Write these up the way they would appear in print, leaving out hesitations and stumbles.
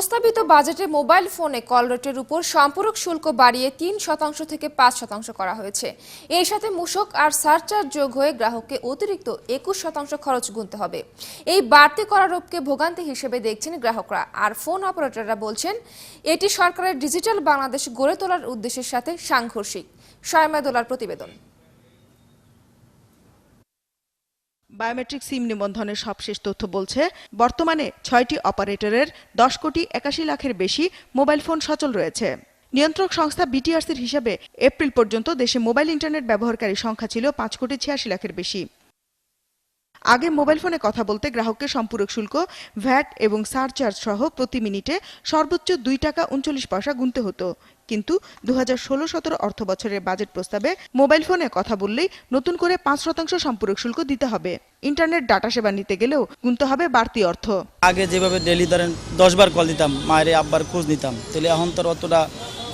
প্রস্তাবিত বাজেটে মোবাইল ফোনে কল রেটের উপর সম্পূরক শুল্ক বাড়িয়ে ৩% থেকে ৫% করা হয়েছে। এর সাথে মূসক আর সারচার্জ যোগ হয়ে গ্রাহককে অতিরিক্ত ২১% খরচ গুনতে হবে। এই বাড়তি করারোপকে ভোগান্তি হিসেবে দেখছেন গ্রাহকরা, আর ফোন অপারেটররা বলছেন এটি সরকারের ডিজিটাল বাংলাদেশ গড়ে তোলার উদ্দেশ্যের সাথে সাংঘর্ষিক। শায়মাদুলার প্রতিবেদন। বায়োমেট্রিক সিম নিবন্ধনের সবশেষ তথ্য বলছে, বর্তমানে ৬টি অপারেটরের ১০,৮০,০০,০০০-এর বেশি মোবাইল ফোন সচল রয়েছে। নিয়ন্ত্রক সংস্থা বিটিআরসির হিসাবে এপ্রিল পর্যন্ত দেশে মোবাইল ইন্টারনেট ব্যবহারকারী সংখ্যা ছিল ৫,৮৬,০০,০০০-এর বেশি। আগে মোবাইল ফোনে কথা বলতে গ্রাহককে সম্পূরক শুল্ক, ভ্যাট এবং সারচার্জ সহ প্রতি মিনিটে সর্বোচ্চ ২ টাকা ৩৯ পয়সা গুনতে হতো। কিন্তু ২০১৬-১৭ অর্থ বছরের বাজেট প্রস্তাবে মোবাইল ফোনে কথা বললেই নতুন করে ৫% সম্পূরক শুল্ক দিতে হবে। ইন্টারনেট ডাটা সেবা নিতে গেলেও গুনতে হবে বাড়তি অর্থ। আগে যেভাবে ডেলি ধরেন 10 বার কল দিতাম, মায়ের আব্বার খোঁজ নিতাম, তাহলে এখন তো অতটা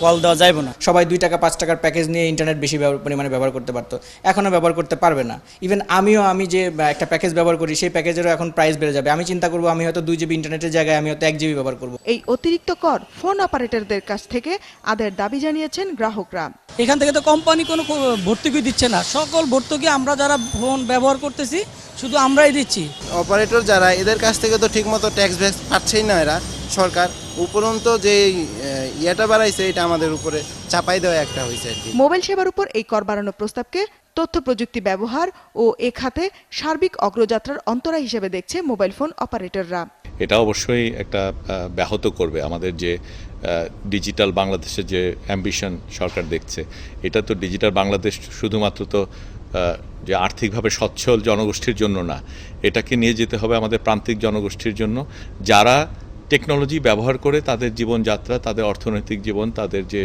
কল দেওয়া যাইব না। সবাই 2 টাকা 5 টাকার প্যাকেজ নিয়ে ইন্টারনেট বেশি পরিমাণে ব্যবহার করতে পারতো, এখনও ব্যবহার করতে পারবে না। ইভেন আমি যে একটা প্যাকেজ ব্যবহার করি, সেই প্যাকেজেরও এখন প্রাইস বেড়ে যাবে। আমি চিন্তা করবো আমি হয়তো 2 জিবি ইন্টারনেটের জায়গায় আমি হয়তো 1 জিবি ব্যবহার করবো। এই অতিরিক্ত কর ফোন অপারেটরদের কাছ থেকে আদায়ের দাবি জানিয়েছেন গ্রাহকরা। এখান থেকে তো কোম্পানি কোনো ভর্তুকি দিচ্ছে না, সকল ভর্তুকি আমরা যারা ফোন ব্যবহার করতেছি শুধু আমরাই দিচ্ছি। অপারেটর যারা, এদের কাছ থেকে তো ঠিকমতো ট্যাক্স ভ্যাক্স পাচ্ছেই না এরা। সরকার উপরন্ত যে ইয়েটা বাড়াইছে, এটা আমাদের উপরে চাপাই দেওয়া একটা হয়েছে আর কি। মোবাইল সেবার উপর এই কর বাড়ানোর প্রস্তাবকে তথ্য প্রযুক্তি ব্যবহার ও এ খাতে সার্বিক অগ্রযাত্রার অন্তরায় হিসেবে দেখছে মোবাইল ফোন অপারেটররা। এটা অবশ্যই একটা ব্যাহত করবে আমাদের যে ডিজিটাল বাংলাদেশের যে অ্যাম্বিশন সরকার দেখছে। এটা তো ডিজিটাল বাংলাদেশ শুধুমাত্র তো যে আর্থিকভাবে সচ্ছল জনগোষ্ঠীর জন্য না, এটাকে নিয়ে যেতে হবে আমাদের প্রান্তিক জনগোষ্ঠীর জন্য, যারা টেকনোলজি ব্যবহার করে তাদের জীবনযাত্রা, তাদের অর্থনৈতিক জীবন, তাদের যে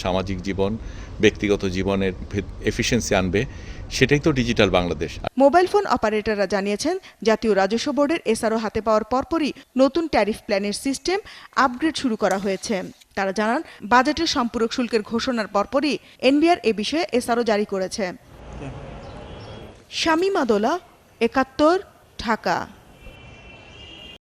সামাজিক জীবন, ব্যক্তিগত জীবনের এফিসিয়েন্সি আনবে। সেটাই তো ডিজিটাল বাংলাদেশ। মোবাইল ফোন অপারেটররা জানিয়েছেন, জাতীয় রাজস্ব বোর্ডের এসআরও হাতে পাওয়ার পরপরই নতুন ট্যারিফ প্ল্যানের সিস্টেম আপগ্রেড শুরু করা হয়েছে। তারা জানান, বাজেটের সম্পূরক শুল্কের ঘোষণার পরপরই এনবিআর এ বিষয়ে এসআরও জারি করেছে। শামীমা দোলা, ৭১, ঢাকা।